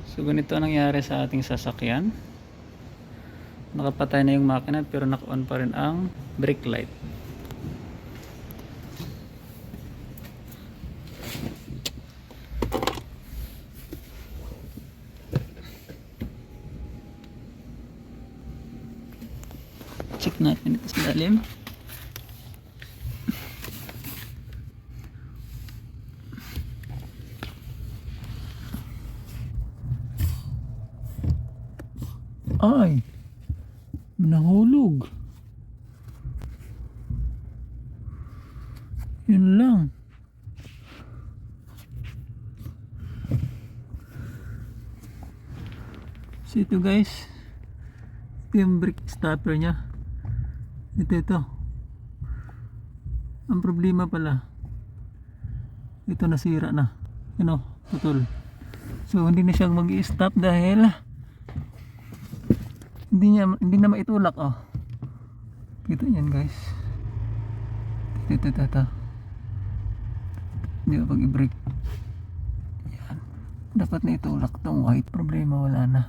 So ganito ang nangyari sa ating sasakyan. Nakapatay na yung makina pero naka-on pa rin ang brake light. Check natin ito sa lalim. Ay, nahulog. Yun lang. So ito guys, ito yung brake stopper nya. Ito. Ang problema pala, ito nasira na. Putol. So hindi na siyang mag-i-stop dahil hindi na maitulak. Kita yan guys. Ito. Hindi ba pag i-brake? Yan. Dapat na itulak tong white. Problema wala na.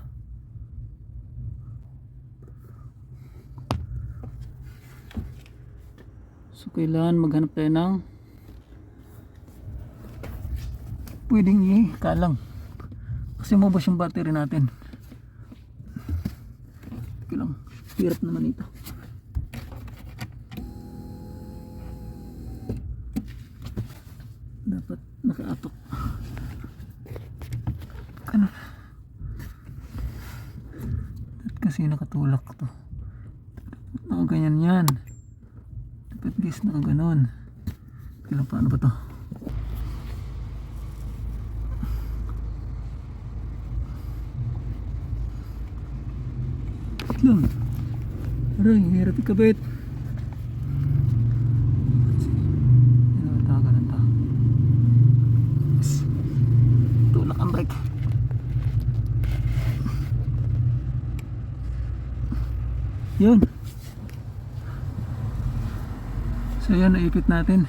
So kailangan maghanap tayo ng pwedeng ikalang kasi mabos yung battery natin. Lang, hirap naman ito. Dapat nakaatok. Dapat kasi nakatulak to. Nakaganyan yan. Dapat guys nakaganon. Kailan paano ba to? Lang. Aray, hirap ikabit. Tulak ang brake. Yun. So yan, naipit natin.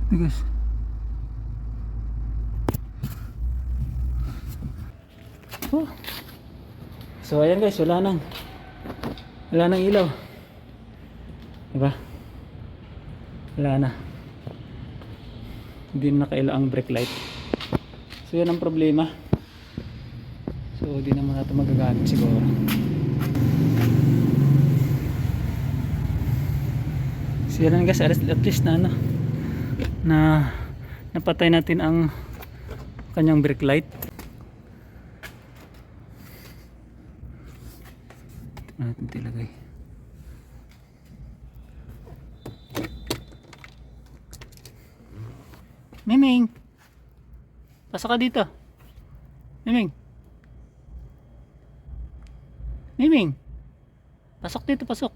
Ito guys. So ayan guys, wala nang ilaw. Diba? Wala na. Hindi na nakailaw ang brake light. So yan ang problema. So di naman natin magagamit siguro. So yan guys, at least na napatay natin ang kanyang brake light. Natin tilagay. Miming, pasok ka dito. Miming, pasok dito, pasok.